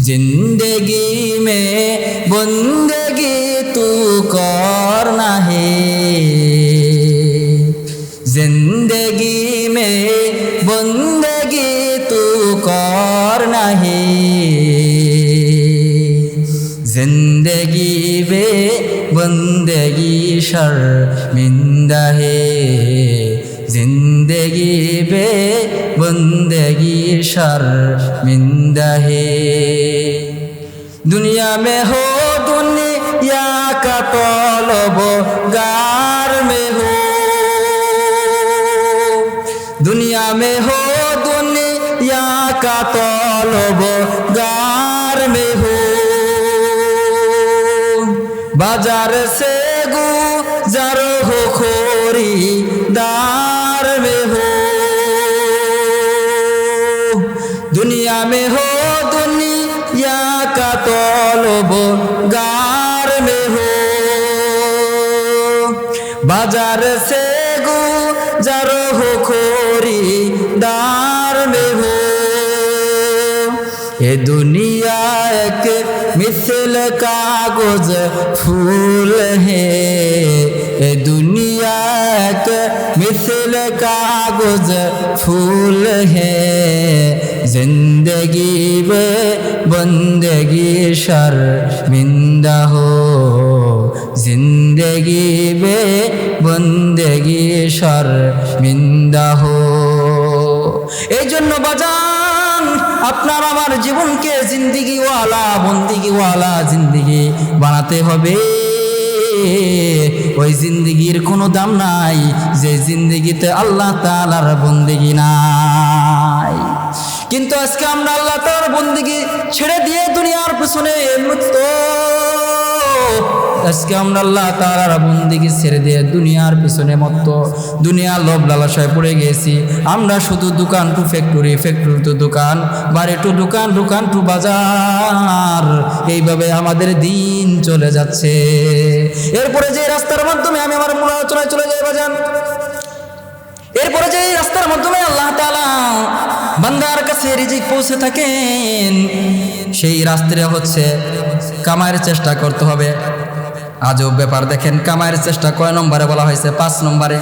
जिंदगी में बंदगी तू करना है, जिंदगी में बंदगी तू करना है, जिंदगी में बंदगी शर्मिंदा है, जिंदगी बे बंदगी शर्मिंदा है। दुनिया में हो दुनिया का तलबगार में हो, दुनिया में हो दुनिया का तलबगार में हो, बाजार से गुजर हो खरीदार में हो, दुनिया में हो दुनिया का तलबगार में हो, बाजार से गुजर हो खरीदार में हो। ये दुनिया एक मिसल कागज फूल है, ये दुनिया एक मिसल कागज फूल है, जिंदगी में बंदगी शर्मिंदा हो, जिंदगी में बंदगी शर्मिंदा हो। এই জন্য বাজান আপনার আমার জীবনকে জিন্দিগিওয়ালা বন্দিগিওয়ালা জিন্দিগি বানাতে হবে। ওই জিন্দিগির কোনো দাম নাই যে জিন্দিগিতে আল্লাহ তাআলার বন্দেগি নাই। কিন্তু আজকে আমরা আল্লাহ তাআলার বন্দেগি ছেড়ে দিয়ে দুনিয়ার পেছনে মুক্ত, আজকে আমরা আল্লাহ তাআলার বন্দেগি ছেড়ে দিয়ে দুনিয়ার পেছনে মত্ত, দুনিয়ার লোভ লালসায় পড়ে গেছি। আমরা শুধু দোকান টু ফ্যাক্টরি, ফ্যাক্টরি টু দোকান, বাড়ি টু দোকান, দোকান টু বাজার, এইভাবে আমাদের দিন চলে যাচ্ছে। এরপরে যে রাস্তার মাধ্যমে আমি আমার মূল আলোচনায় চলে যাই বাজান, এরপরে যে রাস্তার মাধ্যমে আল্লাহ তাআলা বান্দার কাছে রিজিক পৌঁছে থাকেন, সেই রাস্তাটা হচ্ছে কামাইয়ের চেষ্টা করতে হবে। আজব ব্যাপার দেখেন, কামাইয়ের চেষ্টা কয় নম্বরে বলা হয়েছে? 5 নম্বরে।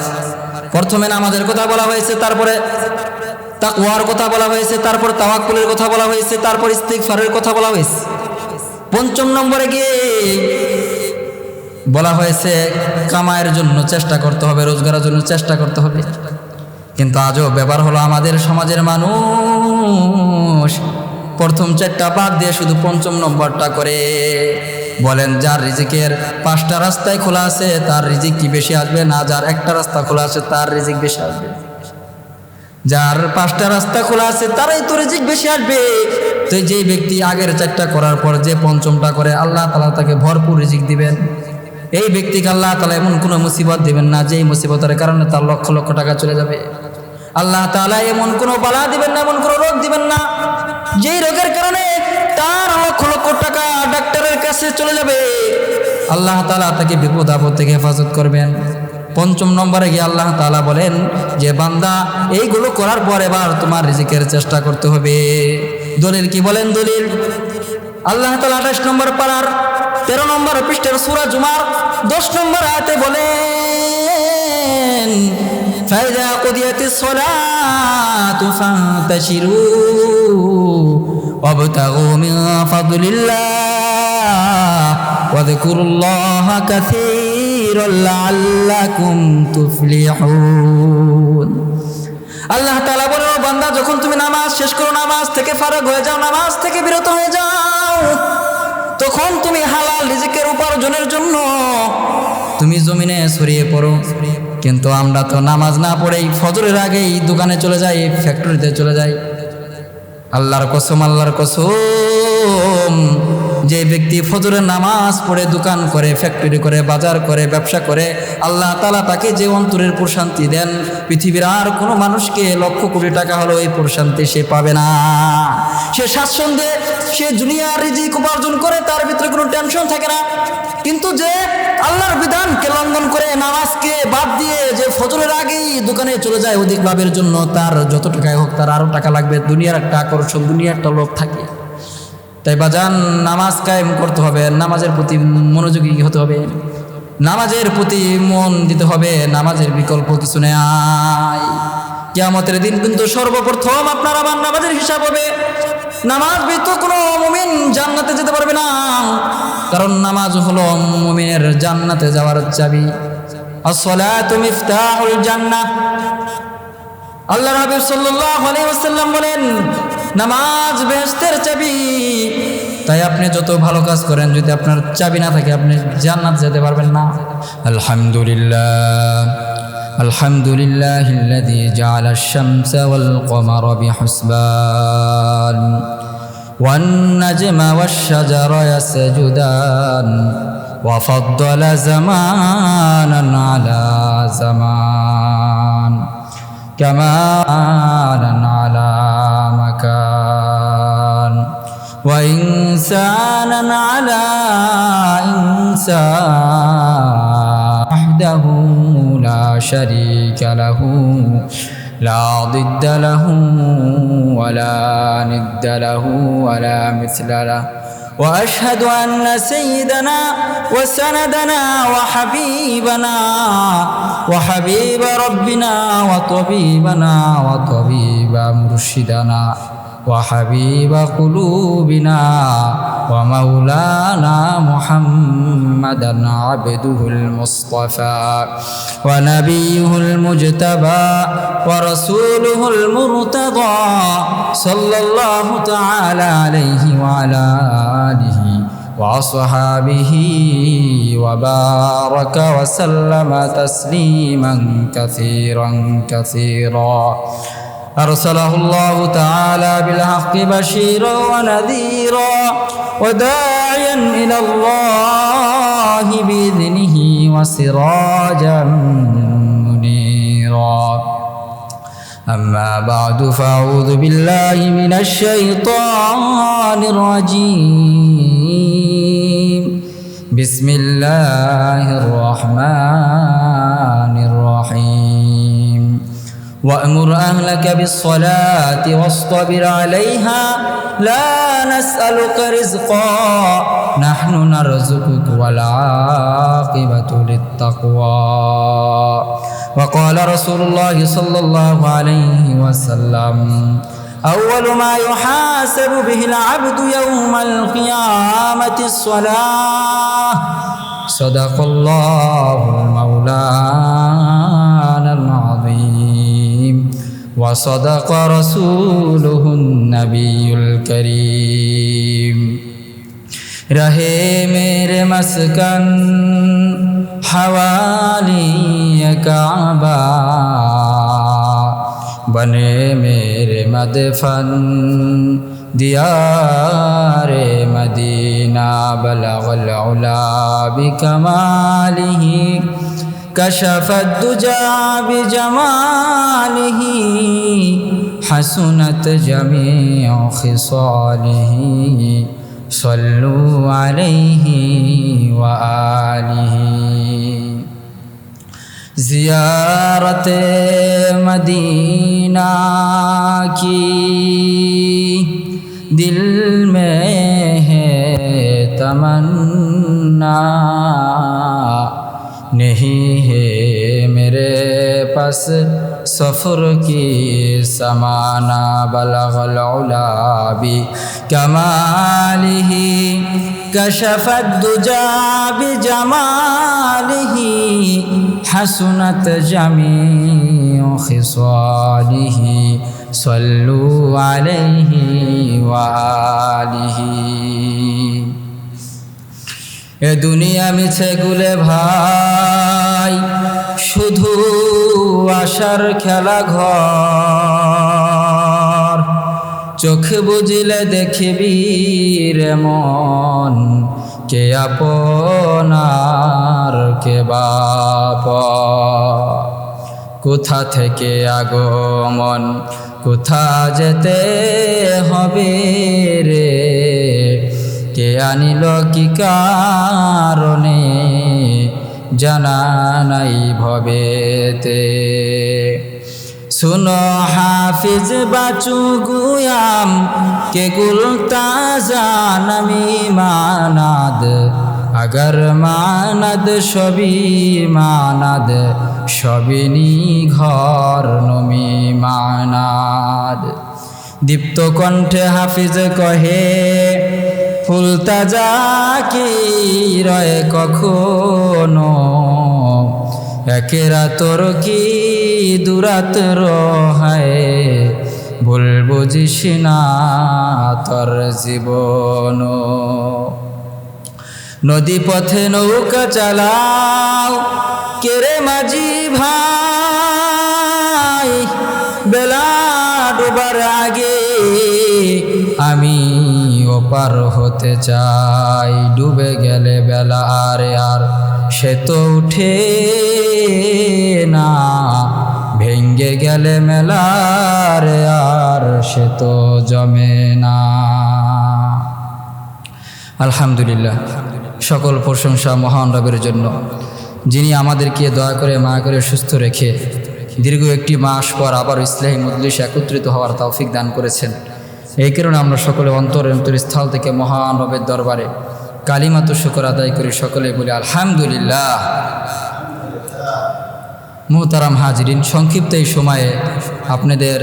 প্রথমে নামাজের কথা বলা হয়েছে, তারপরে তাকওয়ার কথা বলা হয়েছে, তারপর তাওয়াক্কুলের কথা বলা হয়েছে, তারপর ইস্তিগফারের কথা বলা হয়েছে। 5ম নম্বরে গিয়ে বলা হয়েছে কামাইয়ের জন্য চেষ্টা করতে হবে, রোজগারের জন্য চেষ্টা করতে হবে। কিন্তু আজব ব্যাপার হলো আমাদের সমাজের মানুষ প্রথম 4টা বাদ দিয়ে শুধু 5ম নম্বরটা করে। বলেন যার রিজিকের 5টা রাস্তায় খোলা আছে তার রিজিক কি বেশি আসবে? না, যার একটা রাস্তা খোলা আছে তার রিজিক বেশি আসবে। যার 5টা রাস্তা খোলা আছে তারই তো রিজিক বেশি আসবে। তো যেই ব্যক্তি আগের 4টা করার পর যে 5মটা করে, আল্লাহ তাআলা তাকে ভরপুর রিজিক দিবেন। এই ব্যক্তিকে আল্লাহ তাআলা এমন কোনো মুসিবত দিবেন না যেই মুসিবতের কারণে তার লক্ষ লক্ষ টাকা চলে যাবে। আল্লাহ তাআলা এমন কোনো বালা দিবেন না, এমন কোনো রোগ দিবেন না যেই রোগের কারণে তার লক্ষ লক্ষ টাকা ডাক্তারের কাছে চলে যাবে। আল্লাহ তাআলা তাকে বিপদ আপদ থেকে হেফাজত করবেন। 5ম নম্বরে গিয়ে আল্লাহ তাআলা বলেন যে বান্দা এইগুলো করার পর এবার তোমার রিজিকের চেষ্টা করতে হবে। দলিল কি বলেন? দলিল আল্লাহ তাআলা 28 নম্বর পারার 13 নম্বর পৃষ্ঠার সূরা জুমার 10 নম্বর আয়াতে বলেন ফাইযা কুদিয়াতিস সালাতু ফান্তাশিরু ওয়াবতাগু মিন ফাদলিল্লাহ ওয়াযকুরুল্লাহা কাসীরান লাআল্লাকুম তুফলিহুন। আল্লাহ তাআলা বলেন বান্দা যখন তুমি নামাজ শেষ করো, নামাজ থেকে ফারাগ হয়ে যাও, নামাজ থেকে বিরত হয়ে যাও, তখন তুমি হালাল রিজিকের উপার্জনের জন্য তুমি জমিনে ছড়িয়ে পড়ো। কিন্তু আমরা তো নামাজ না পড়েই ফজরের আগেই দোকানে চলে যাই, ফ্যাক্টরিতে চলে যাই। আল্লাহর কসম, আল্লাহর কসম, যে ব্যক্তি ফজরের নামাজ পড়ে দোকান করে, ফ্যাক্টরি করে, বাজার করে, ব্যবসা করে, আল্লাহ তাআলা তাকে যে অন্তরের প্রশান্তি দেন পৃথিবীর আর কোনো মানুষকে লক্ষ কোটি টাকা হলো এই প্রশান্তি সে পাবে না। সে স্বাচ্ছন্দ্যে সে দুনিয়ার রিজিক উপার্জন করে, তার ভিতরে কোনো টেনশন থাকে না। কিন্তু যে আল্লাহর বিধানকে লঙ্ঘন করে, নামাজকে বাদ দিয়ে যে ফজরের আগেই দোকানে চলে যায় অধিক লাভের জন্য, তার যত টাকাই হোক তার আরও টাকা লাগবে। দুনিয়ার একটা আকর্ষণ, দুনিয়ার একটা লোভ থাকে। তাই বাজান নামাজ কায়েম করতে হবে, নামাজের প্রতি মনোযোগী হতে হবে, নামাজের প্রতি মন দিতে হবে, নামাজের বিকল্প কিছু নেই। কিয়ামতের দিন কিন্তু সর্বপ্রথম আপনার আমার নামাজের হিসাব হবে। নামাজ ব্যতীত কোনো মুমিন জান্নাতে যেতে পারবে না, কারণ নামাজ হলো মুমিনের জান্নাতে যাওয়ার চাবি। আসসালাতু মিফতাহুল জান্নাহ। আল্লাহ রাসূল সাল্লাল্লাহু আলাইহি ওয়াসাল্লাম বলেন নামাজ বেহেশতের চাবি। তাই আপনি যত ভালো কাজ করেন, যদি আপনার চাবি না থাকে আপনি জান্নাত যেতে পারবেন না। আলহামদুলিল্লাহ আলহামদুলিল্লাহিল্লাযী জাআলা আশ-শামসা ওয়াল কমারা বিহুসবান ওয়ান নাজমা ওয়াশ-শাজারা ইয়াসজুদান ওয়া ফাদ্দালা জামানান আলা জামান কামানান আলা মাকান ওয়া ইনসানান আলা ইনসান ওয়াহদাহু লা শারীকা লাহু লা দিদ্দা লাহু ওয়া লা নিদ্দা লাহু ওয়া লা মিছলা লাহু وأشهد أن سيدنا وسندنا وحبيبنا وحبيب ربنا وطبيبنا وطبيب مرشدنا وحبيب قلوبنا ومولانا محمدا عبده المصطفى ونبيه المجتبى ورسوله المرتضى صلى الله تعالى عليه وعلى آله وأصحابه وبارك وسلم تسليما كثيرا كثيرا. أرسله الله تعالى بالحق بشيرا ونذيرا وداعيا إلى الله بإذنه وسراجا منيرا. أما بعد فأعوذ بالله من الشيطان الرجيم. بسم الله الرحمن الرحيم. وأمر أهلك بالصلاة واصطبر عليها لا نسألك رزقا نحن نرزقك والعاقبة للتقوى. وقال رسول الله صلى الله عليه وسلم أول ما يحاسب به العبد يوم القيامة الصلاة. صدق الله المولانا العظيم وصدق رسوله النبي الكريم. رہے میرے مسکن حوالی کعبہ بنے میرے مدفن دیار مدینہ بلغ العلا بکمالہ كشف الدجى بجماله حسنت جميع خصاله صلوا عليه وآله. زیارت مدینہ کی دل میں ہے تمنا نہیں ہے میرے پاس سفر کی سمانا بلغ العلا بکمالہ کشف الدجى بجمالہ حسنت جميع خصاله صلوا عليه وآله. এ দুনিয়া মিছে গুলে ভাই শুধু আশার খেলা ঘর, চোখ বুঝিলে দেখিবি রে মন কে আপনার কে বাপর। কোথা থেকে আগমন কোথা যেতে হবে রে, কে আনিল কি কারণে জানা নাই ভবেতে। सुनो हाफिज बाचू गुयाम के गुलताजा नमी मानाद अगर मानद सभी मानाद सबिनी घर नमी मानाद दीप्त कण्ठे हाफिज कहे ফুলতাজা কি রয় কখনো একেরা তোর কি দুরাত রহায় ভুল বুঝিস না তোর জীবন নদী পথে নৌকা চালাও কেরে মাঝি ভাই বেলা ডোবার আগে আমি ওপার হতে চাই ডুবে গেলে বেলা আর সে তো উঠে না ভেঙ্গে গেলে মেলা আর সে তো জমে না। আলহামদুলিল্লাহ, সকল প্রশংসা মহান রবের জন্য, যিনি আমাদেরকে দয়া করে মায়া করে সুস্থ রেখে দীর্ঘ একটি মাস পর আবার ইসলামী মজলিসে একত্রিত হওয়ার তৌফিক দান করেছেন। এই কারণে আমরা সকলে অন্তরস্থল থেকে মহান রবের দরবারে কালিমাতু শুকর আদায় করি, সকলে বলি আলহামদুলিল্লাহ। মুহতারাম হাজিরিন, সংক্ষিপ্ত এই সময়ে আপনাদের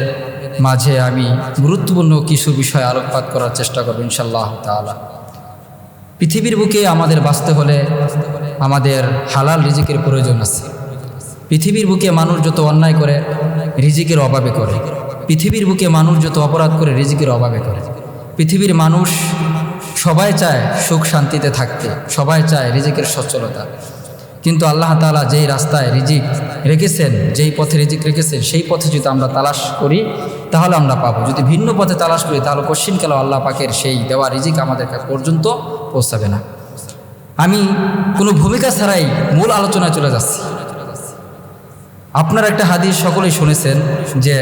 মাঝে আমি গুরুত্বপূর্ণ কিছু বিষয় আলোকপাত করার চেষ্টা করব ইনশাআল্লাহ তাআলা। পৃথিবীর বুকে আমাদের বাঁচতে হলে আমাদের হালাল রিজিকের প্রয়োজন আছে। পৃথিবীর বুকে মানুষ যত অন্যায় করে রিজিকের অভাবে করে, পৃথিবীর বুকে মানুষ যত অপরাধ করে রিজিকের অভাবে করে। পৃথিবীর মানুষ সবাই চায় সুখ শান্তিতে থাকতে, সবাই চায় রিজিকের সচ্ছলতা, কিন্তু আল্লাহ তাআলা যেই রাস্তায় রিজিক রেখেছেন, যেই পথে রিজিক রেখেছেন, সেই পথে যদি আমরা তালাশ করি তাহলে আমরা পাবো। যদি ভিন্ন পথে তালাশ করি তাহলে কশ্চিনকাল আল্লাহ পাকের সেই দেওয়া রিজিক আমাদের পর্যন্ত পৌঁছাবে না। আমি কোনো ভূমিকা ছাড়াই মূল আলোচনায় চলে যাচ্ছি। আপনারা একটা হাদিস সকলেই শুনেছেন যে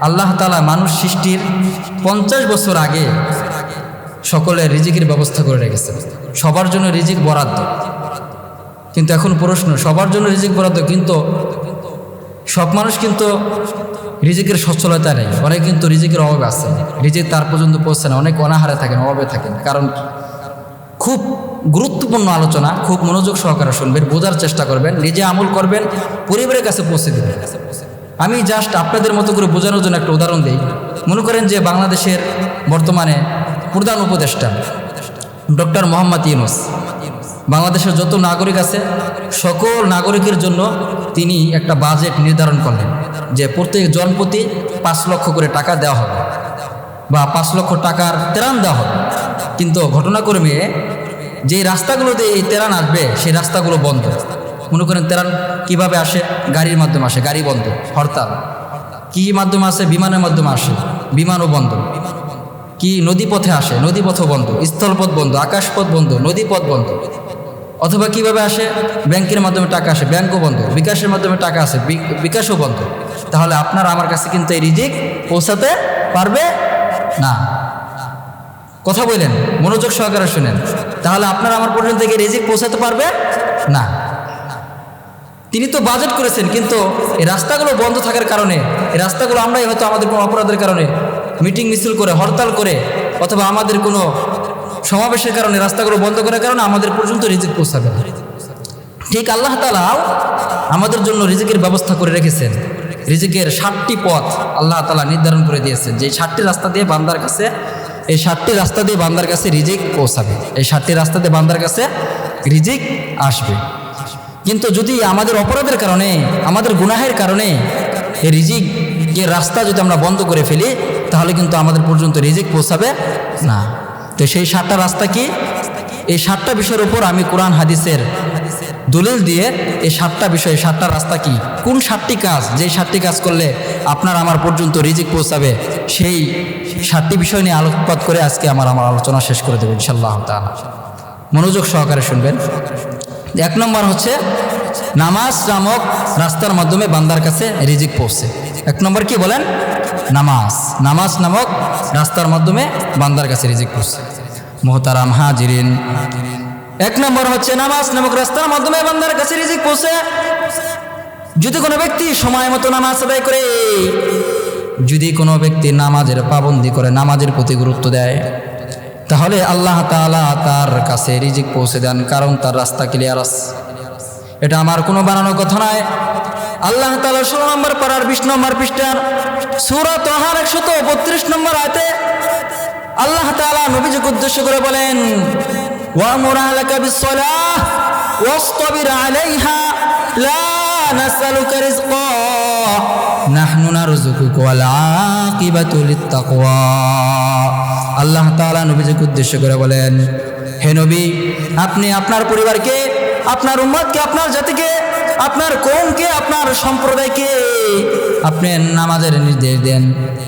আল্লাহ তাআলা মানুষ সৃষ্টির 50 বছর আগে সকলের রিজিকের ব্যবস্থা করে রেখেছেন, সবার জন্য রিজিক বরাদ্দ। কিন্তু এখন প্রশ্ন, সবার জন্য রিজিক বরাদ্দ, কিন্তু সব মানুষ কিন্তু রিজিকের সচ্ছলতা নেই, অনেক কিন্তু রিজিকের অভাবে আছে, রিজিক তার পর্যন্ত পৌঁছে না, অনেক অনাহারে থাকেন, অভাবে থাকেন। কারণ খুব গুরুত্বপূর্ণ আলোচনা, খুব মনোযোগ সহকারে শুনবেন, বোঝার চেষ্টা করবেন, নিজে আমল করবেন, পরিবারের কাছে পৌঁছে দেবেন। আমি জাস্ট আপনাদের মতো করে বোঝানোর জন্য একটা উদাহরণ দিই। মনে করেন যে বাংলাদেশের বর্তমানে প্রধান উপদেষ্টা ডক্টর মোহাম্মদ ইউনূস, বাংলাদেশের যত নাগরিক আছে সকল নাগরিকের জন্য তিনি একটা বাজেট নির্ধারণ করলেন যে প্রত্যেক জনপ্রতি 5 লক্ষ করে টাকা দেওয়া হবে বা 5 লক্ষ টাকার ত্রাণ দেওয়া হবে। কিন্তু ঘটনাক্রমে যে রাস্তাগুলোতে এই ত্রাণ আসবে সেই রাস্তাগুলো বন্ধ। মনে করেন ত্রাণ কিভাবে আসে? গাড়ির মাধ্যমে আসে, গাড়ি বন্ধ, হরতাল। কি মাধ্যমে আসে? বিমানের মাধ্যমে আসে, বিমানও বন্ধ। কি নদীপথে আসে, নদীপথও বন্ধ, স্থলপথ বন্ধ, আকাশপথ বন্ধ, নদীপথ বন্ধ। অথবা কিভাবে আসে? ব্যাংকের মাধ্যমে টাকা আসে, ব্যাংকও বন্ধ। বিকাশের মাধ্যমে টাকা আসে, বিকাশও বন্ধ। তাহলে আপনার আমার কাছে কিন্তু এই রিজিক পৌঁছাতে পারবে না। কথা বললেন, মনোযোগ সহকারে শুনেন। তাহলে আপনার আমার পর্যন্ত থেকে রিজিক পৌঁছাতে পারবে না। তিনি তো বাজেট করেছেন, কিন্তু এই রাস্তাগুলো বন্ধ থাকার কারণে, এই রাস্তাগুলো আমরাই হয়তো আমাদের কোনো অপরাধের কারণে মিটিং মিছিল করে, হরতাল করে, অথবা আমাদের কোনো সমাবেশের কারণে রাস্তাগুলো বন্ধ করার কারণে আমাদের পর্যন্ত রিজিক পৌঁছাবে না। ঠিক আল্লাহ তাআলা আমাদের জন্য রিজিকের ব্যবস্থা করে রেখেছেন। রিজিকের 7টি পথ আল্লাহ তাআলা নির্ধারণ করে দিয়েছেন, যে 7টি রাস্তা দিয়ে বান্দার কাছে, এই 7টি রাস্তা দিয়ে বান্দার কাছে রিজিক পৌঁছাবে, এই 7টি রাস্তা দিয়ে বান্দার কাছে রিজিক আসবে। কিন্তু যদি আমাদের অপরাধের কারণে, আমাদের গুনাহের কারণে এই রিজিকের রাস্তা যদি আমরা বন্ধ করে ফেলি তাহলে কিন্তু আমাদের পর্যন্ত রিজিক পৌঁছাবে না। তো সেই 7টা রাস্তা কি? এই 7টা বিষয়ের উপর আমি কোরআন হাদিসের দলিল দিয়ে এই 7টা বিষয়, 7টা রাস্তা কি, কোন 7টি কাজ, যেই 7টি কাজ করলে আপনার আমার পর্যন্ত রিজিক পৌঁছাবে, সেই 7টি বিষয় নিয়ে আলোকপাত করে আজকে আমার আলোচনা শেষ করে দেব ইনশাআল্লাহ তাআলা। মনোযোগ সহকারে শুনবেন। 1 নম্বর হচ্ছে নামাজ নামক রাস্তার মাধ্যমে বান্দার কাছে রিজিক পৌঁছে। 1 নম্বর কি বলেন? নামাজ। নামাজ নামক রাস্তার মাধ্যমে বান্দার কাছে রিজিক পৌঁছে। মুহতারাম হাজিরিন, 1 নম্বর হচ্ছে নামাজ নামক রাস্তার মাধ্যমে বান্দার কাছে রিজিক পৌঁছে। যদি কোনো ব্যক্তি সময় মতো নামাজ আদায় করে, যদি কোনো ব্যক্তি নামাজের পাবন্দি করে, নামাজের প্রতি গুরুত্ব দেয়, তাহলে আল্লাহ তাআলা তার কাছে রিজিক পৌঁছে দেন, কারণ তার রাস্তা ক্লিয়ার আছে। এটা আমার কোনো বানানো কথা নয়। আল্লাহ তাআলা 16 নম্বর পারার 20 নম্বর পৃষ্ঠার সূরা তাহার 132 নম্বর আয়াতে আল্লাহ তাআলা নবীজিকে উদ্দেশ্য করে বলেন, ওয়ামুর আহলাকা বিসসালাহ ওয়াসতাবির আলাইহা লা নাসআলুকা রিজকা নাহনু নারযুকুকা ওয়াল আকিবাতু লিত্তাকওয়া। আল্লাহ তাআলা নবীজিকে উদ্দেশ্য করে বলেন, হে নবী, আপনি আপনার পরিবারকে, আপনার উম্মতকে, আপনার জাতিকে, আপনার কওমকে, আপনার সম্প্রদায়কে আপনি নামাজের নির্দেশ দেন।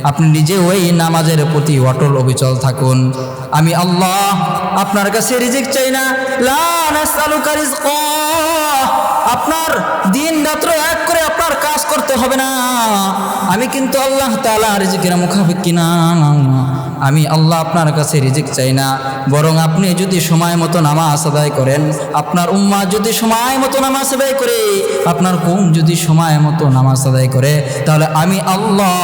আপনি নিজে ওই নামাজের প্রতি অটল অবিচল থাকুন। আমি আল্লাহ আপনার কাছে রিজিক চাই না। লা নাসআলুকা রিজকা, আপনার দিন রাত্র এক করে আপনার কাজ করতে হবে না। আমি কিন্তু আল্লাহ তাআলা রিজিকের মুখাপেক্ষী না। আমি আল্লাহ আপনার কাছে রিজিক চাই না, বরং আপনি যদি সময় মতো নামাজ আদায় করেন, আপনার উম্মাহ যদি সময় মতো নামাজ আদায় করে, আপনার কওম যদি সময় মতো নামাজ আদায় করে, তাহলে আমি আল্লাহ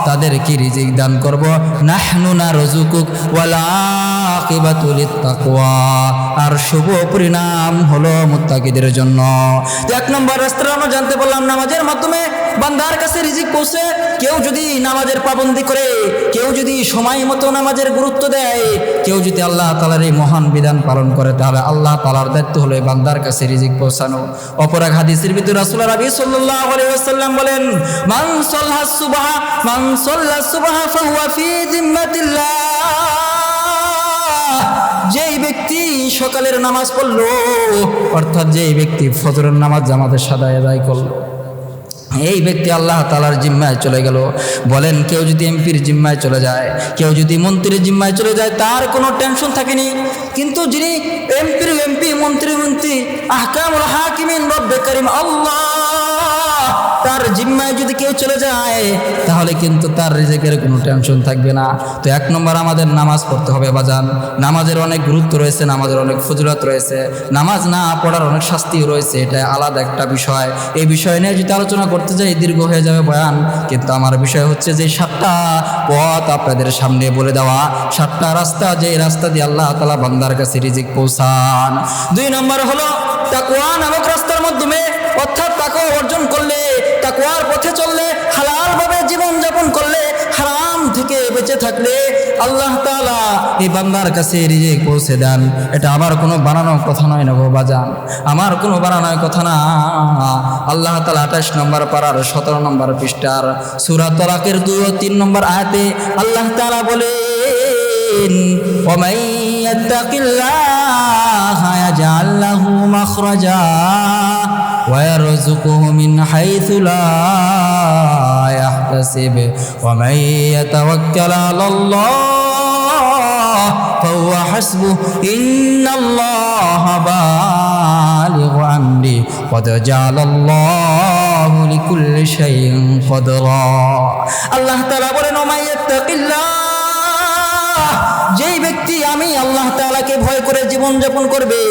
তাদেরকে রিজিক দান করব। নাহনু নারযুকুক ওয়াল আকিবাতু লিত্তাকওয়া, আর শুভ পরিণাম হলো মুত্তাকিদের জন্য। এক নম্বর রাস্তা আমরা জানতে পারলাম, নামাজের মাধ্যমে বান্দার কাছে রিজিক পৌঁছে। কেউ যদি নামাজের পাবন্দি করে, কেউ যদি সময় মতো নামাজের গুরুত্ব দেয়, কেউ যদি আল্লাহ তাআলার এই মহান বিধান পালন করে, তাহলে আল্লাহ তাআলার দায়িত্ব হলো বান্দার কাছে রিজিক পৌঁছানো। অপর এক হাদিসের ভিতরে রাসূল নবী সাল্লাল্লাহু আলাইহি ওয়াসাল্লাম বলেন, মান সাল্লাস সুবহা ফাহুয়া ফি জিম্মাতিল্লাহ। যেই ব্যক্তি সকালের নামাজ পড়লো, অর্থাৎ যেই ব্যক্তি ফজরের নামাজ জামাতের সাথে আদায় করলো, এই ব্যক্তি আল্লাহ তাআলার জিম্মায় চলে গেল। বলেন, কেউ যদি এমপির জিম্মায় চলে যায়, কেউ যদি মন্ত্রীর জিম্মায় চলে যায়, তার কোনো টেনশন থাকেনি। কিন্তু যিনি এমপি, মন্ত্রী, আহকামুল হাকিমিন রব্বে করিম আল্লাহ, তার জিম্মায় যদি কেউ চলে যায়, তাহলে কিন্তু তার রিজিকের কোনো টেনশন থাকবে না। তো এক নম্বর আমাদের নামাজ পড়তে হবে বাজান। নামাজের অনেক গুরুত্ব রয়েছে, নামাজের অনেক ফজিলত রয়েছে, নামাজ না পড়ার অনেক শাস্তিও রয়েছে। এটা আলাদা একটা বিষয়। এই বিষয় নিয়ে যদি আলোচনা করতে যাই দীর্ঘ হয়ে যাবে বয়ান। কিন্তু আমার বিষয় হচ্ছে যে 7টা পথ আপনাদের সামনে বলে দেওয়া, 7টা রাস্তা, যে রাস্তা দিয়ে আল্লাহ তাআলা বান্দার কাছে রিজিক পৌঁছান। 2 নম্বর হলো তাকওয়া নামক রাস্তার মাধ্যমে, অর্থাৎ তাকওয়া অর্জন করলে, তাকওয়ার পথে চললে, হালালভাবে জীবন যাপন করলে, হারাম থেকে বেঁচে থাকলে আল্লাহ তাআলা এই বান্দার কাছে রিজিক পৌঁছে দেন। এটা আমার কোনো বানানো কথা নয় না গো বাজান, আমার কোনো বানানো কথা না। আল্লাহ তাআলা 28 নম্বর পারার 17 নম্বর পৃষ্ঠার সূরা তালাকের 2 ও 3 নম্বর আয়াতে আল্লাহ তাআলা বলেন, ওয়া মান ইয়াত্তাকিল্লাহা ইয়াজআল লাহু মাখরাজা ওয়া ইয়ারযুকুহু মিন হাইথু লা ইয়াহতাসিব ওয়া মান ইয়াতাওয়াক্কাল আলাল্লাহ ফাহুয়া হাসবুহু ইন্নাল্লাহা বালিগু আমরি ক্বাদ জাআলাল্লাহু লিকুল্লি শাইইন কদরা। আল্লাহ তাআলা বলেন, ওয়া মান ইয়াত্তাকিল্লাহ, যেই ব্যক্তি আমি আল্লাহ তাআলাকে ভয় করে জীবন যাপন করবে,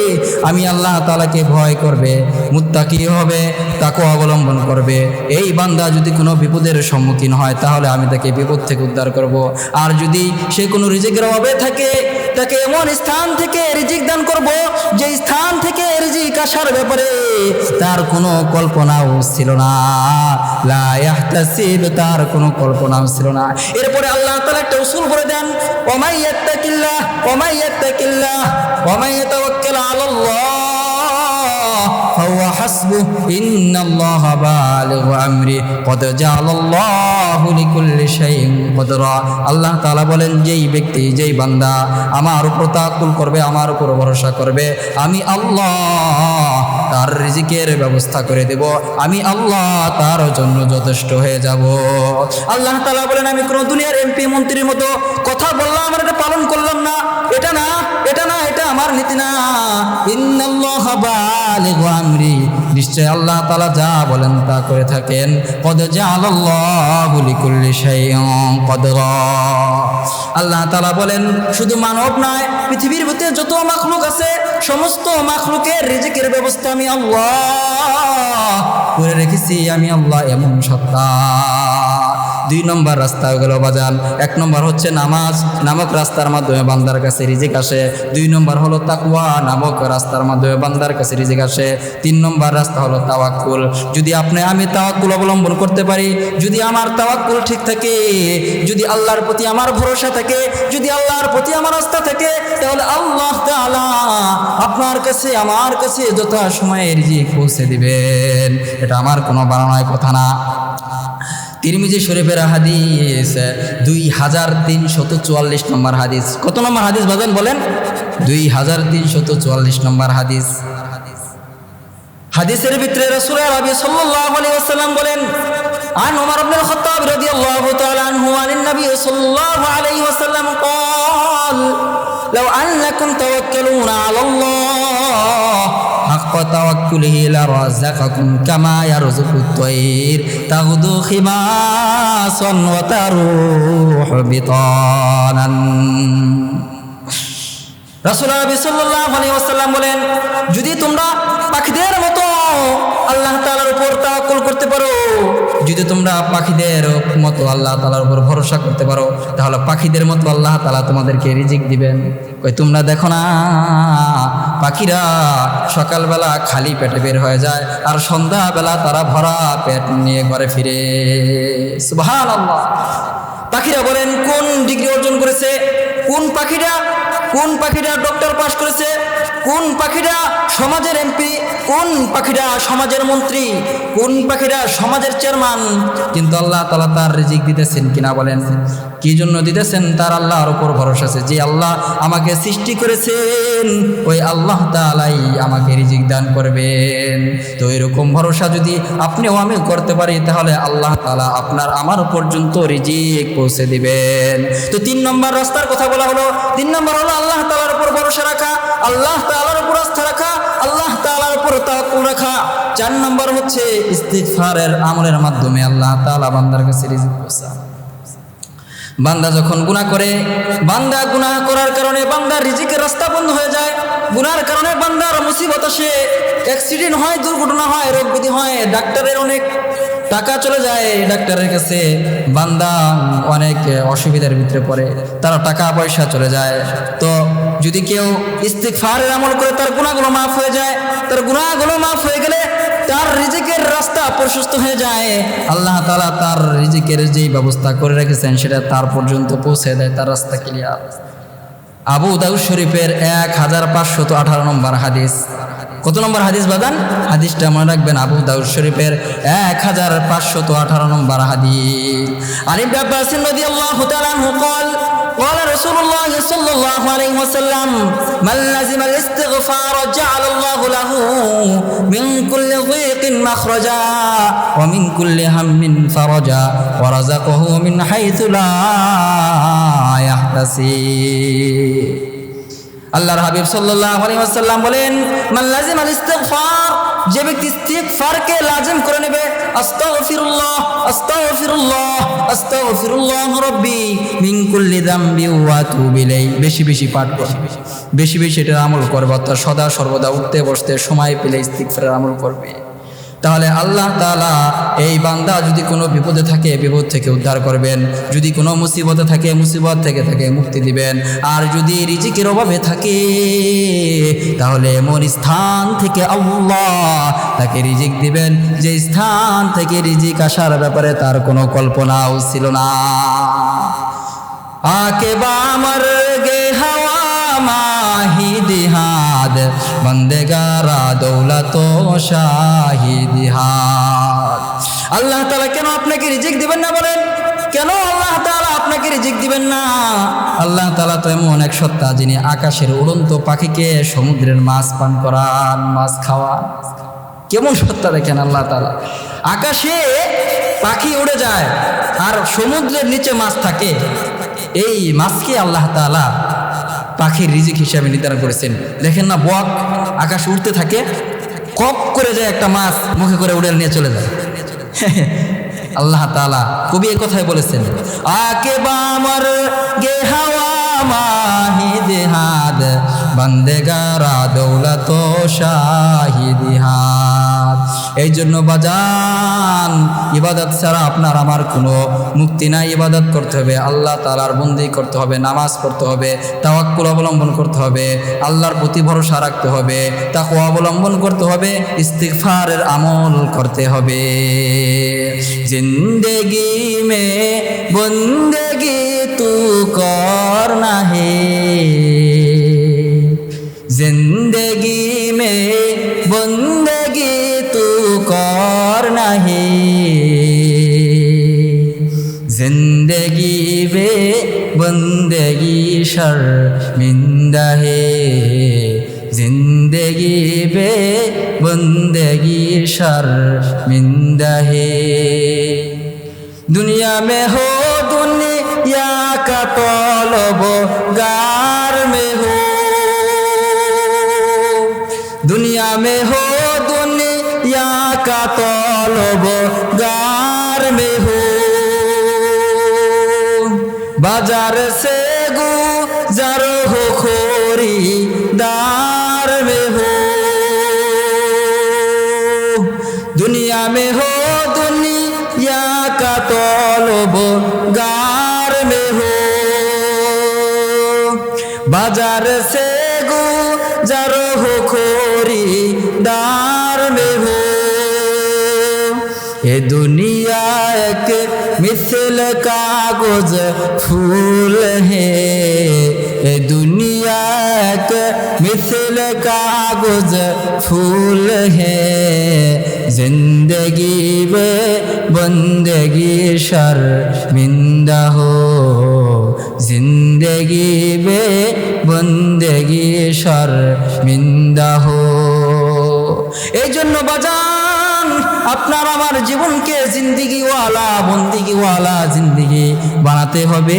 আমি আল্লাহ তাআলাকে ভয় করবে, মুত্তাকি হবে, তাকওয়া অবলম্বন করবে, এই বান্দা যদি কোনো বিপদের সম্মুখীন হয়, তাহলে আমি তাকে বিপদ থেকে উদ্ধার করব। আর যদি সে কোনো রিজিকের অভাবে থাকে, তাকে এমন স্থান থেকে রিজিক দান করব, যে স্থান থেকে রিজিক আসার ব্যাপারে তার কোনো কল্পনাও ছিল না। লা ইয়াহতাসিব, তার কোনো কল্পনাও ছিল না। এরপরে আল্লাহ তাআলা একটা উসুল করে দেন, ওয়া মান ইয়াত্তাকিল্লাহ ওয়া মান ইয়াতাওয়াক্কাল আলাল্লাহ ফাহুয়া হাসবুহু ইন্নাল্লাহা বালিগু আমরি ক্বাদ জাআলাল্লাহু লিকুল্লি শাইইন কদরা। আল্লাহ তাআলা বলেন, যেই ব্যক্তি, যেই বান্দা আমার উপর তাওয়াক্কুল করবে, আমার উপর ভরসা করবে, আমি আল্লাহ তার রিজিকের ব্যবস্থা করে দেব, আমি আল্লাহ তার জন্য যথেষ্ট হয়ে যাব। আল্লাহ তাআলা বলেন, আমি কোনো দুনিয়ার এমপি মন্ত্রীর মতো কথা বললাম আর এটা পালন করলাম না, এটা না, এটা আমার নীতি না, ইন্নাল্লাহা বালিগু আমরি, নিশ্চয় আল্লাহ তাআলা যা বলেন তা করে থাকেন। কদ জাআলাল্লাহু লিকুল্লি শাইইন কদরা। আল্লাহ তাআলা বলেন শুধু মানব নয়, পৃথিবীর ভিতরে যত মাখলুক আছে সমস্ত মাখলুকের রিজিকের ব্যবস্থা আমি আল্লাহ করে রেখেছি। আমি আল্লাহ এমন সত্তা। 2 নম্বর রাস্তা গেল বাজান। 1 নম্বর হচ্ছে নামাজ নামক রাস্তার মাধ্যমে বান্দার কাছে রিজিক আসে। 2 নম্বর হলো তাকওয়া নামক রাস্তার মাধ্যমে বান্দার কাছে রিজিক আসে। 3 নম্বর রাস্তা হলো তাওয়াক্কুল। যদি আমি তাওয়াক্কুল অবলম্বন করতে পারি, যদি আমার তাওয়াক্কুল ঠিক থাকে, যদি আল্লাহর প্রতি আমার ভরসা থাকে, যদি আল্লাহর প্রতি আমার আস্থা থাকে, তাহলে আল্লাহ তাআলা আপনার কাছে আমার কাছে যথা সময়ে রিজিক পৌঁছে দিবেন। এটা আমার কোনো বানানোর কথা না। তিরমিজি শরীফের হাদিস 2344 নম্বর হাদিস। কত নম্বর হাদিস বাজান বলেন? 2344 নম্বর হাদিস। হাদিসের ভিতরে রাসূল আরবি সাল্লাল্লাহু আলাইহি ওয়াসাল্লাম বলেন, আন ওমর ইবনে আল খাত্তাব রাদিয়াল্লাহু তাআলা আনহু আনিন নবী সাল্লাল্লাহু আলাইহি ওয়াসাল্লাম قال لو انكم توكلون على الله حق توكله لرزقكم كما يرزق الطير تغدو خماصا وتروح بطانا। রাসূল আরবি সাল্লাল্লাহু আলাইহি ওয়াসাল্লাম বলেন, যদি তোমরা পাখিদের মতো আল্লাহ তাআলার উপর তাওয়াক্কুল করতে পারো, যদি তোমরা পাখিদের মতো আল্লাহ তাআলার উপর ভরসা করতে পারো, তাহলে পাখিদের মতো আল্লাহ তাআলা তোমাদেরকে রিজিক দিবেন। কই তোমরা দেখো না পাখিরা সকালবেলা খালি পেটে বের হয়ে যায় আর সন্ধ্যাবেলা তারা ভরা পেট নিয়ে ঘরে ফিরে। সুবহানাল্লাহ। পাখিরা বলেন কোন ডিগ্রি অর্জন করেছে, কোন পাখিরা ডক্টর পাস করেছে, কোন পাখিরা সমাজের এমপি, কোন পাখিরা সমাজের মন্ত্রী, কোন পাখিরা সমাজের চেয়ারম্যান, কিন্তু আল্লাহ তাআলা তার রিজিক দিতেছেন কিনা বলেন? কি জন্য দিতেছেন? তার আল্লাহর উপর ভরসা আছে। যে আল্লাহ আমাকে সৃষ্টি করেছেন ওই আল্লাহ তাআলাই আমাকে রিজিক দান করবেন। তো এরকম ভরসা যদি আপনিও আমি করতে পারি, তাহলে আল্লাহ তাআলা আপনার আমার পর্যন্ত রিজিক পৌঁছে দিবেন। তো 3 নম্বর রাস্তার কথা বলা হলো। 3 নম্বর হলো আল্লাহ তাআলার উপর ভরসা রাখা, আল্লাহ তাআলার উপর আস্থা রাখা, আল্লাহ তাআলার উপর তাওয়াক্কুল রাখা। 4 নম্বর হচ্ছে ইস্তিগফারের আমলের মাধ্যমে আল্লাহ তাআলা বান্দার কাছে রিজিক পৌঁছায়। বান্দা যখন গুনাহ করে, বান্দা গুনাহ করার কারণে বান্দার রিজিকের রাস্তা বন্ধ হয়ে যায়। গুনার কারণে বান্দার মুসিবত আসে, অ্যাক্সিডেন্ট হয়, দুর্ঘটনা হয়, রোগ ব্যাধি হয়, ডাক্তারের অনেক টাকা চলে যায় ডাক্তারের কাছে, বান্দা অনেক অসুবিধার ভিতরে পড়ে, তার টাকা পয়সা চলে যায়। তো যদি কেউ ইস্তিগফারের আমল করে তার গুনাহগুলো মাফ হয়ে যায়, তার গুনাহগুলো মাফ হয়ে গেলে তার রিজিকের রাস্তা প্রশস্ত হয়ে যায়। আল্লাহ তাআলা তার রিজিকের যেই ব্যবস্থা করে রেখেছেন সেটা তার পর্যন্ত পৌঁছে দেয়, তার রাস্তা ক্লিয়ার। আবু দাউদ শরীফের 1518 নম্বর হাদিস। কত নম্বর হাদিস বাদান? হাদিসটা মনে রাখবেন, আবু দাউদ শরীফের 1518 নম্বর হাদিস। আন ইবনে আব্বাস রাদিয়াল্লাহু তাআলা আনহু قال قال رسول الله صلى الله عليه وسلم من لزم الاستغفار جعل الله له من كل ضيق مخرجا ومن كل هم فرجا ورزقه من حيث لا يحتسب। আল্লাহর হাবিব সাল্লাল্লাহু আলাইহি ওয়াসাল্লাম বলেন, মান লাজিমাল ইস্তিগফার, যে ব্যক্তি ইস্তিগফারকে লাজিম করে নেবে, আস্তাগফিরুল্লাহ আস্তাগফিরুল্লাহ আস্তাগফিরুল্লাহ রাব্বি মিন কুল্লি যামবি ওয়া আতুবু ইলাইহি, বেশি বেশি পাঠ করবে, বেশি বেশি এটা আমল করবে, অর্থাৎ সদা সর্বদা উঠতে বসতে সময় পেলে ইস্তিগফারের আমল করবে। তাহলে আল্লাহ তাআলা এই বান্দা যদি কোনো বিপদে থাকে বিপদ থেকে উদ্ধার করবেন, যদি কোনো মুসিবতে থাকে মুসিবত থেকে মুক্তি দিবেন। আর যদি রিজিকের অভাবে থাকে তাহলে এমন স্থান থেকে আল্লাহ তাকে রিজিক দিবেন যে স্থান থেকে রিজিক আসার ব্যাপারে তার কোনো কল্পনাও ছিল না। আকে বামর গে হাওয়া মাহিদিহাদ বন্দেগারা দৌলত শাহিদিহাদ। আল্লাহ তাআলা কেন আপনাকে রিজিক দিবেন না বলেন? কেন আল্লাহ তাআলা আপনাকে রিজিক দিবেন না? আল্লাহ তাআলা তো এমন এক সত্তা যিনি আকাশের উড়ন্ত পাখিকে সমুদ্রের মাছ পান করান, মাছ খাওয়ান। কেমন সত্তা দেখেন আল্লাহ তাআলা। আকাশে পাখি উড়ে যায় আর সমুদ্রের নিচে মাছ থাকে। এই মাছকে আল্লাহ তাআলা পাখির রিজিক হিসাবে নির্ধারণ করেছেন। দেখেন না, বক আকাশে উঠতে থাকে, কক করে যায় একটা মাছ মুখে করে উড়ে নিয়ে চলে যায়। আল্লাহ তাআলা কবি এই কথাই বলেছেন, আকে বামর গে হাওয়া মাহিদ হাদ বন্দেগারা দৌলত শাহিদি হাদ। এই জন্য বাজান, ইবাদত ছাড়া আপনার আমার কোনো মুক্তি নাই। ইবাদত করতে হবে, আল্লাহ তাআলার বন্দেগী করতে হবে, নামাজ পড়তে হবে, তাওয়াক্কুল অবলম্বন করতে হবে, আল্লাহর প্রতি ভরসা রাখতে হবে, তাকওয়া অবলম্বন করতে হবে, ইস্তিগফারের আমল করতে হবে। जिंदगी में बंदगी तू करना है, जिंदगी में बंदगी तू करना है, जिंदगी में बंदगी शर्मिंदा है, जिंदगी बे बंदगी शर्मिंदा है। दुनिया में हो दुनिया का तलबगार में हो, दुनिया में हो दुनिया का तलबगार में हो, बाजार से गुजर हो खरीदार में हो, दुनिया में हो दुनिया का तलबगार में हो, बाजार से गुजर हो खरीदार में हो। ये दुनिया एक मिसल कागज फूल है, ये दुनिया एक मिसल कागज फूल है, जिंदगी में बंदगी शर्मिंदा हो, जिंदगी में बंदगी शर्मिंदा हो। এই জন্য বাজান, আপনার আমার জীবনকে জিন্দিগিওয়ালা বন্দিগিওয়ালা জিন্দিগি বানাতে হবে।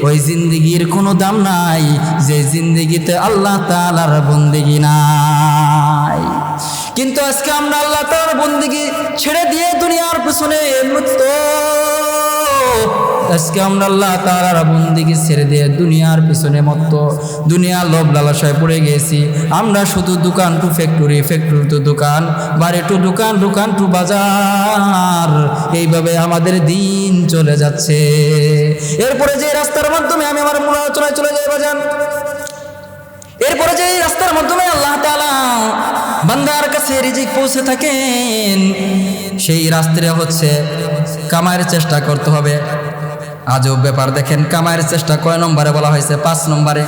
ওই জিন্দিগির কোনো দাম নাই যে জিন্দিগিতে আল্লাহ তাআলার বন্দেগী নাই। কিন্তু আজকে আমরা আল্লাহ তাআলার বন্দেগী ছেড়ে দিয়ে দুনিয়ার পিছনে মত্ত, আজকে আমরা আল্লাহ তাআলার বন্দেগী ছেড়ে দিয়ে দুনিয়ার পিছনে মত্ত, দুনিয়ার লোভ লালসায় পড়ে গেছি। আমরা শুধু দোকান টু ফ্যাক্টরি, ফ্যাক্টরি টু দোকান, বাড়ি টু দোকান, দোকান টু বাজার, এইভাবে আমাদের দিন চলে যাচ্ছে। এরপরে যে রাস্তার মাধ্যমে আমি আমার মূল আলোচনায় চলে যাই বাজান, এরপরে যে রাস্তার মাধ্যমে আল্লাহ তাআলা বান্দার কাছে রিজিক পৌঁছে থাকেন, সেই রাস্তাটা হচ্ছে কামাইয়ের চেষ্টা করতে হবে। আজব ব্যাপার, দেখেন কামাইয়ের চেষ্টা কয় নম্বরে বলা হয়েছে? 5 নম্বরে।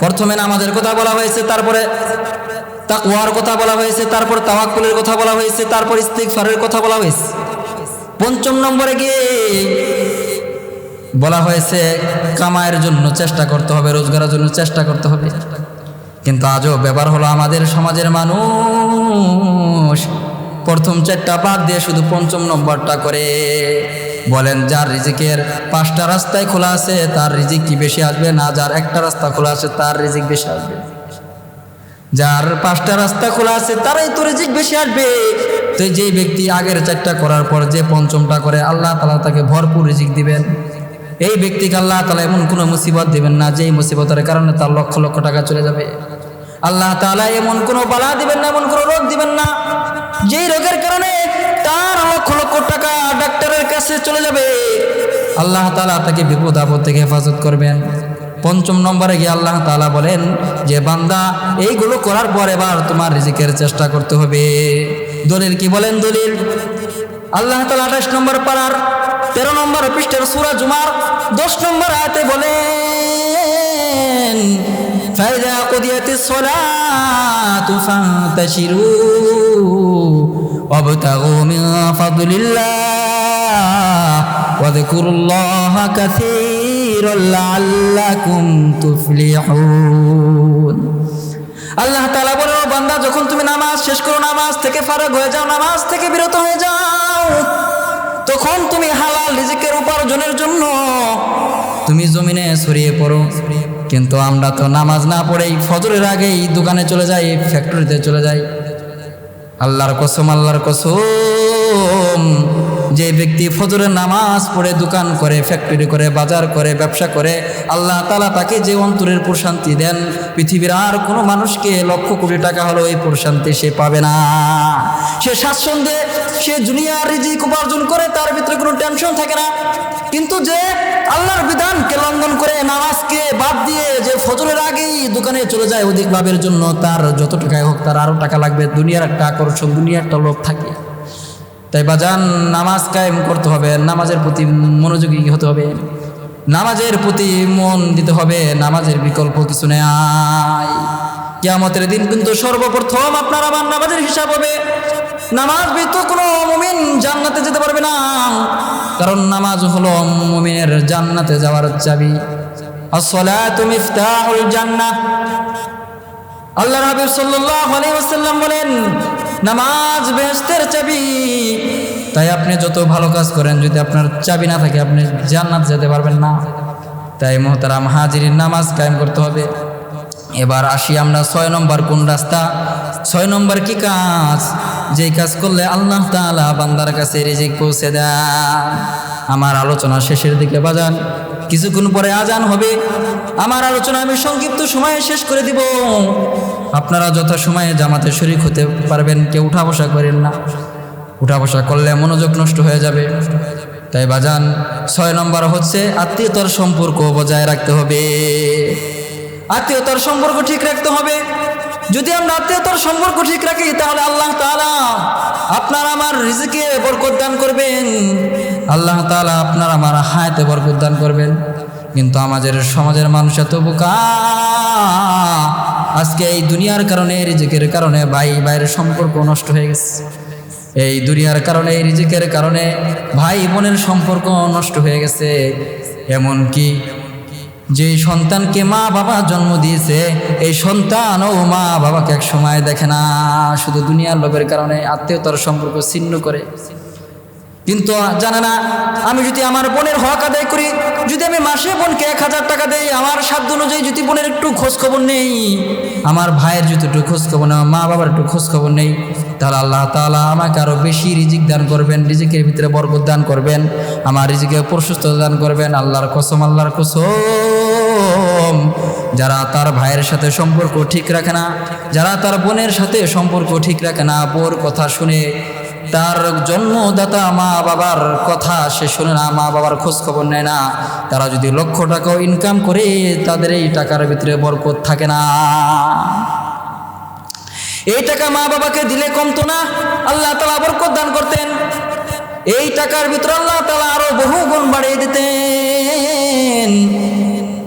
প্রথমে নামাজের কথা বলা হয়েছে, তারপরে তাকওয়ার কথা বলা হয়েছে, তারপর তাওয়াক্কুলের কথা বলা হয়েছে, তারপর ইস্তিগফারের কথা বলা হয়েছে। 5ম নম্বরে গিয়ে বলা হয়েছে কামাইয়ের জন্য চেষ্টা করতে হবে, রোজগারের জন্য চেষ্টা করতে হবে। কিন্তু আজব ব্যাপার হলো, আমাদের সমাজের মানুষ প্রথম 4টা বাদ দিয়ে শুধু 5ম নম্বরটা করে। বলেন, যার রিজিকের 5টা রাস্তায় খোলা আছে তার রিজিক কি বেশি আসবে? না, যার একটা রাস্তা খোলা আছে তার রিজিক বেশি আসবে। যার 5টা রাস্তা খোলা আছে তারাই তো রিজিক বেশি আসবে। তো যেই ব্যক্তি আগের 4টা করার পর যে 5মটা করে, আল্লাহ তাআলা তাকে ভরপুর রিজিক দিবেন। এই ব্যক্তিকে আল্লাহ তাআলা এমন কোনো মুসিবত দিবেন না যেই মুসিবতের কারণে তার লক্ষ লক্ষ টাকা চলে যাবে। আল্লাহ তাআলা এমন কোনো বালা দিবেন না, এমন কোনো রোগ দিবেন না যেই রোগের কারণে তার লক্ষ লক্ষ টাকা ডাক্তারের কাছে চলে যাবে। আল্লাহ তাআলা তাকে বিপদ আপদ থেকে হেফাজত করবেন। 5ম নম্বরে গিয়ে আল্লাহ তাআলা বলেন যে, বান্দা এইগুলো করার পর এবার তোমার রিজিকের চেষ্টা করতে হবে। দলিল কি বলেন? দলিল আল্লাহ তাআলা 28 নম্বর পারার 13 নম্বর পৃষ্ঠার সূরা জুমার 10 নম্বর আয়াতে বলেন, ফাইযা কুদিয়াতিস সালাতু ফান্তাশিরু ওয়াবতাগু মিন ফাদলিল্লাহ ওয়াযকুরুল্লাহা কাসীরান লাআল্লাকুম তুফলিহুন। আল্লাহ তাআলা বলেন, বান্দা যখন তুমি নামাজ শেষ করো, নামাজ থেকে ফারাগ হয়ে যাও, নামাজ থেকে বিরত হয়ে যাও, তখন তুমি হালাল রিজিকের উপার্জনের জন্য তুমি জমিনে ছড়িয়ে পড়ো। কিন্তু আমরা তো নামাজ না পড়েই ফজরের আগেই দোকানে চলে যাই, ফ্যাক্টরিতে চলে যাই। আল্লাহর কসম, আল্লাহর কসম, যে ব্যক্তি ফজরের নামাজ পড়ে দোকান করে, ফ্যাক্টরি করে, বাজার করে, ব্যবসা করে, আল্লাহ তাআলা তাকে যে অন্তরের প্রশান্তি দেন, পৃথিবীর আর কোনো মানুষকে লক্ষ কোটি টাকা হলো এই প্রশান্তি সে পাবে না। সে স্বাচ্ছন্দ্যে সে দুনিয়ার রিজিক উপার্জন করে, তার ভিতরে কোনো টেনশন থাকে না। কিন্তু যে আল্লাহর বিধানকে লঙ্ঘন করে, নামাজকে বাদ দিয়ে যে ফজরের আগেই দোকানে চলে যায় অধিক লাভের জন্য, তার যত টাকাই হোক তার আরও টাকা লাগবে। দুনিয়ার একটা আকর্ষণ, দুনিয়ার একটা লোভ থাকে। তাই বাজান, নামাজ কায়েম করতে হবে, নামাজের প্রতি মনোযোগী হতে হবে, নামাজের প্রতি মন দিতে হবে। নামাজের বিকল্প কিছু নেই। কিয়ামতের দিন কিন্তু সর্বপ্রথম আপনার আমার নামাজের হিসাব হবে। নামাজ ব্যতীত কোনো মুমিন জান্নাতে যেতে পারবে না, কারণ নামাজ হলো মুমিনের জান্নাতে যাওয়ার চাবি। আস-সালাতু মিফতাহুল জান্নাহ। আল্লাহর হাবিব সাল্লাল্লাহু আলাইহি ওয়াসাল্লাম বলেন, নামাজ বেহেশতের চাবি। তাই আপনি যত ভালো কাজ করেন, যদি আপনার চাবি না থাকে আপনি জান্নাত যেতে পারবেন না। তাই মুহতারাম হাজিরিন, নামাজ কায়েম করতে হবে। এবার আসি আমরা 6 নম্বর কোন রাস্তা, 6 নম্বর কি কাজ, যেই কাজ করলে আল্লাহ তাআলা বান্দার কাছে রিজিক পৌঁছে দেন। আমার আলোচনা শেষের দিকে বাজান, কিছুক্ষণ পরে আজান হবে। আমার আলোচনা আমি সংক্ষিপ্ত সময়ে শেষ করে দিব। আপনারা যথাসময়ে জামাতে শরীক হতে পারবেন, কেউ উঠা বসা করেন না। উঠা বসা করলে মনোযোগ নষ্ট হয়ে যাবে। তাই বাজান, 6 নম্বর হচ্ছে আত্মীয়তার সম্পর্ক বজায় রাখতে হবে। আত্মীয়তার সম্পর্ক ঠিক রাখতে হবে। যদি আমরা আত্মীয়তার সম্পর্ক ঠিক রাখি, তাহলে আল্লাহ তাআলা আপনার আমার রিজিকে বরকত দান করবেন, আল্লাহ তাআলা আপনার আমার হায়াতে বরকত দান করবেন। কিন্তু আমাদের সমাজের মানুষ এত বোকা, আজকে এই দুনিয়ার কারণে, রিজিকের কারণে ভাই ভাইয়ের সম্পর্ক নষ্ট হয়ে গেছে। এই দুনিয়ার কারণে, এই রিজিকের কারণে ভাই বোনের সম্পর্ক নষ্ট হয়ে গেছে। এমনকি যে সন্তানকে মা বাবা জন্ম দিয়েছে, এই সন্তান ও মা বাবাকে এক সময় দেখে না, শুধু দুনিয়ার লোভের কারণে আত্মীয়তার সম্পর্ক ছিন্ন করে। কিন্তু জানে না, আমি যদি আমার বোনের হক আদায় করি, যদি আমি মাসে বোনকে 1000 টাকা দেই, আমার সাধ্য অনুযায়ী যদি বোনের একটু খোঁজখবর নেই, আমার ভাইয়ের যদি একটু খোঁজখবর নেই, মা বাবার একটু খোঁজখবর নেই, তাহলে আল্লাহ তাআলা আমাকে আরও বেশি রিজিক দান করবেন, রিজিকের ভিতরে বরকত দান করবেন, আমার রিজিকে প্রশস্ততা দান করবেন। আল্লাহর কসম, আল্লাহর কসম, যারা তার ভাইয়ের সাথে সম্পর্ক ঠিক রাখে না, যারা তার বোনের সাথে সম্পর্ক ঠিক রাখে না, বোর কথা শুনে, তার জন্মদাতা মা বাবার কথা সে শুনে না, মা বাবার খোঁজ খবর নেয় না, তারা যদি লক্ষ টাকাও ইনকাম করে, তাদের এই টাকার ভিতরে বরকত থাকে না। এই টাকা মা বাবাকে দিলে কমতো না, আল্লাহ তাআলা বরকত দান করতেন। এই টাকার ভিতরে আল্লাহ তাআলা আরো বহু গুণ বাড়িয়ে দিতেন।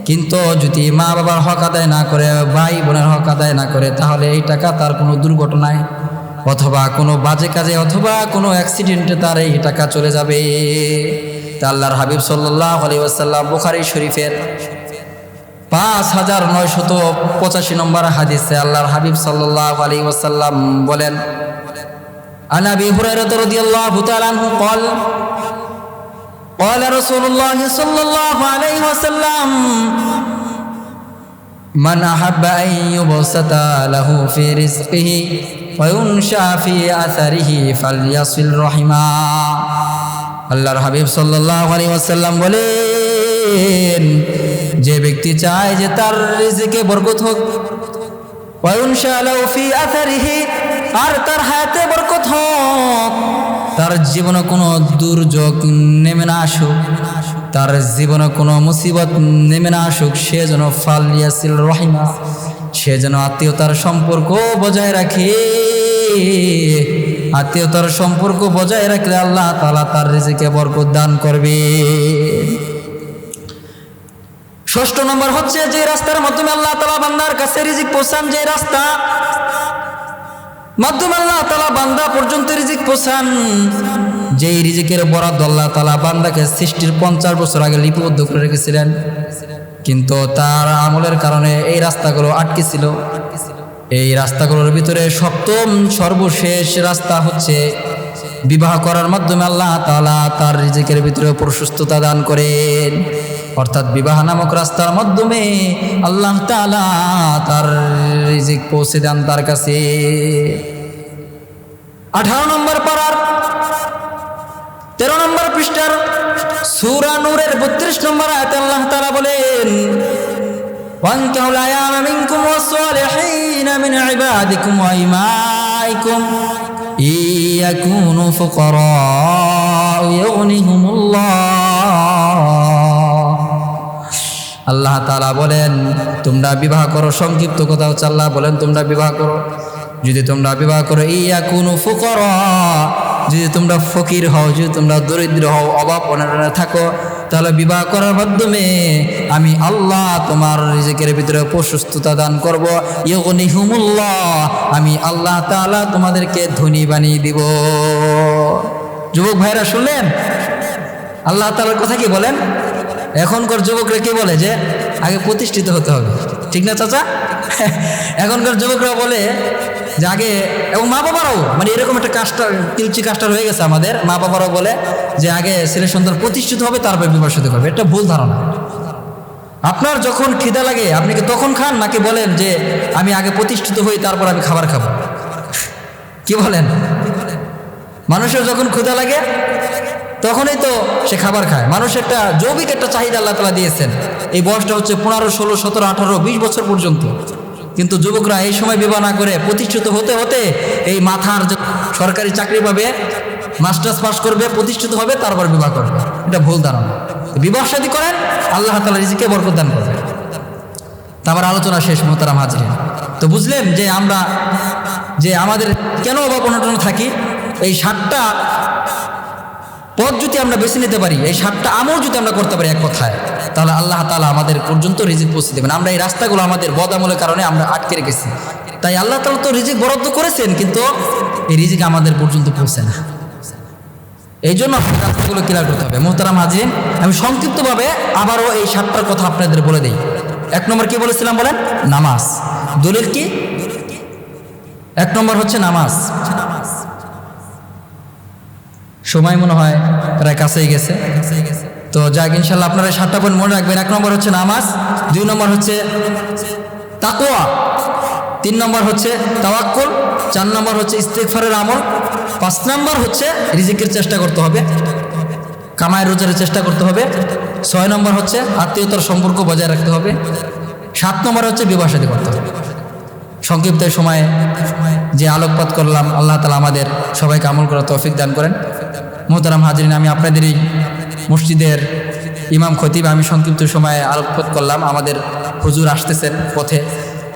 কিন্তু যদি মা বাবার হক আদায় না করে, ভাই বোনের হক আদায় না করে, তাহলে এই টাকা তার কোনো দুর্ঘটনায় অথবা কোনো বাজে কাজে অথবা কোনো অ্যাক্সিডেন্টে তার এই টাকা চলে যাবে। তা আল্লাহর হাবিব সাল্লাল্লাহু আলাইহি ওয়াসাল্লাম বুখারী শরীফের 5985 নম্বর হাদিসে আল্লাহর হাবিব সাল্লাল্লাহু আলাইহি ওয়াসাল্লাম বলেন, আন আবি হুরায়রা রাদিয়াল্লাহু তাআলা আনহু قال قال رسول الله صلى الله عليه وسلم من أحب أن يبسط له في رزقه وينشأ في أثره فليصل رحمه। আল্লাহর হাবিব সাল্লাল্লাহু আলাইহি ওয়াসাল্লাম বলেন, যে ব্যক্তি চায় যে তার রিজিকে বরকত হোক, ওয়ায়ুনশা লাহু ফি আথারিহি, আর তার হায়াতে বরকত হোক, তার জীবনে কোনো দুর্যোগ নেমে না আসুক, তার জীবনে কোনো মুসিবত নেমে না আসুক, সে যেন ফালিয়াসিল রহিমা, সে যেন আত্মীয়তার সম্পর্ক বজায় রাখে। আত্মীয়তার সম্পর্ক বজায় রাখলে আল্লাহ তাআলা তার রিজিকে বরকত দান করবে। 6 নম্বর হচ্ছে যে রাস্তার মাধ্যমে আল্লাহ তাআলা বান্দার কাছে রিজিক পৌঁছান, যে রাস্তা মাধ্যমে আল্লাহ তাআলা বান্দা পর্যন্ত রিজিক পৌঁছান, যেই রিজিকের বরাদ্দ আল্লাহ তাআলা বান্দাকে সৃষ্টির 50 বছর আগে লিপিবদ্ধ করে রেখেছিলেন, কিন্তু তার আমলের কারণে এই রাস্তাগুলো আটকে ছিল। এই রাস্তাগুলোর ভিতরে 7ম সর্বশেষ রাস্তা হচ্ছে বিবাহ করার মাধ্যমে আল্লাহ তাআলা তার রিজিকের ভিতরে প্রশস্ততা দান করেন। অর্থাৎ বিবাহ নামক রাস্তার মাধ্যমে আল্লাহ তাআলা তার রিজিক পৌঁছে দেন তার কাছে। 18 নম্বর পারার 13 নম্বর পৃষ্ঠার সূরা নূরের 32 নম্বর আয়াতে আল্লাহ তাআলা বলেন, ওয়ানকিহুল আয়ামা মিনকুম ওয়াস-সালিহিনা মিন ইবাদিকুম ওয়া ইমাইকুম ইয়াকুনু ফুকারা ইউগনিহুমুল্লাহ। আল্লাহ তাআলা বলেন তোমরা বিবাহ করো, সংক্ষিপ্ত কথা হচ্ছে আল্লাহ বলেন তোমরা বিবাহ করো। যদি তোমরা বিবাহ করো ইয়াকুনু ফুকারা, যদি তোমরা ফকির হও, যদি তোমরা দরিদ্র হও, অভাব অনটনে থাকো, তাহলে বিবাহ করার মাধ্যমে আমি আল্লাহ তোমার রিজিকের ভিতরে প্রশস্ততা দান করব। ইউগনিহুমুল্লাহ, আমি আল্লাহ তাআলা তোমাদেরকে ধনী বানিয়ে দিব। যুবক ভাইরা শুনলেন আল্লাহ তাআলার কথা কি বলেন? এখনকার যুবকরা কি বলে যে আগে প্রতিষ্ঠিত হতে হবে, ঠিক না চাচা? এখনকার যুবকরা বলে যে আগে, এবং মা বাবারাও মানে এরকম একটা তিলচি কাজটা হয়ে গেছে আমাদের মা বাবারাও বলে যে আগে ছেলে সন্তান প্রতিষ্ঠিত হবে তারপর বিবাহ সাথী করবে। এটা ভুল ধারণা। আপনার যখন খিদা লাগে আপনি কি তখন খান, নাকি বলেন যে আমি আগে প্রতিষ্ঠিত হই তারপর আমি খাবার খাবো? কি বলেন? মানুষের যখন ক্ষুধা লাগে তখনই তো সে খাবার খায়। মানুষ একটা জৈবিক একটা চাহিদা আল্লাহ তাআলা দিয়েছেন। এই বয়সটা হচ্ছে 15, 16, 17, 18, 20 বছর পর্যন্ত। কিন্তু যুবকরা এই সময় বিবাহ না করে প্রতিষ্ঠিত হতে হতে এই মাথার সরকারি চাকরি পাবে, মাস্টার্স পাস করবে, প্রতিষ্ঠিত হবে, তারপর বিবাহ করবে। এটা ভুল ধারণা। বিবাহ শাদী করেন, আল্লাহ তাআলা রিজিকে বরকত দান করবে। তারপর আলোচনা শেষ মোহতারাম হাজরিন। তো বুঝলেন যে আমরা যে আমাদের কেন অভাব অনটন থাকি, এই 7টা পথ যদি আমরা বেছে নিতে পারি, এই 7টা আমল যদি আমরা করতে পারি এক কথায়, তাহলে আল্লাহ তাআলা আমাদের পর্যন্ত রিজিক পৌঁছে দেবেন। আমরা এই রাস্তাগুলো আমাদের বদ আমলের কারণে আমরা আটকে রেখেছি। তাই আল্লাহ তাআলা তো রিজিক বরাদ্দ করেছেন, কিন্তু এই রিজিক আমাদের পর্যন্ত পৌঁছে না। এই জন্য রাস্তাগুলো ক্লিয়ার করতে হবে। মোহতারাম হাজরিন, আমি সংক্ষিপ্তভাবে আবারও এই 7টার কথা আপনাদের বলে দিই। 1 নম্বর কি বলেছিলাম বলেন? নামাজ। দলিল কি? 1 নম্বর হচ্ছে নামাজ। সময় মনে হয় প্রায় কাছেই গেছে, তো যাক ইনশাল্লাহ আপনারা 7টা পয়েন্ট মনে রাখবেন। 1 নম্বর হচ্ছে নামাজ, 2 নম্বর হচ্ছে তাকওয়া, 3 নম্বর হচ্ছে তাওয়াক্কুল, 4 নম্বর হচ্ছে ইস্তিগফারের আমল, 5 নম্বর হচ্ছে রিজিকের চেষ্টা করতে হবে, কামাই রোজগারের চেষ্টা করতে হবে, 6 নম্বর হচ্ছে আত্মীয়তার সম্পর্ক বজায় রাখতে হবে, 7 নম্বর হচ্ছে বিবাহ শাদী করতে হবে। সংক্ষিপ্ত সময়ে যে আলোকপাত করলাম, আল্লাহ তাআলা আমাদের সবাইকে আমল করার তৌফিক দান করেন। মোহতারাম হাজরিন, আমি আপনাদেরই মসজিদের ইমাম খতিব, আমি সংক্ষিপ্ত সময়ে আলোকপাত করলাম। আমাদের হুজুর আসতেছেন পথে,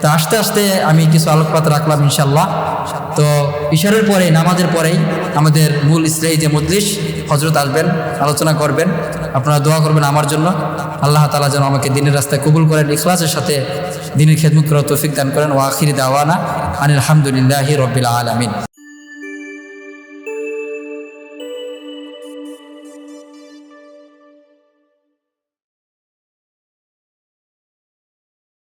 তো আস্তে আস্তে আমি কিছু আলোকপাত রাখলাম ইনশাল্লাহ। তো ইশারের পরে, নামাজের পরেই আমাদের মূল ইসলাহি যে মজলিস, হজরত আসবেন, আলোচনা করবেন। আপনারা দোয়া করবেন আমার জন্য, আল্লাহ তাআলা যেন আমাকে দ্বীনের রাস্তায় কবুল করেন, ইখলাসের সাথে দ্বীনের খেদমত করার তৌফিক দান করেন। ওয়া আখিরি দাওয়ানা আনিল হামদুলিল্লাহি রাব্বিল আলামিন।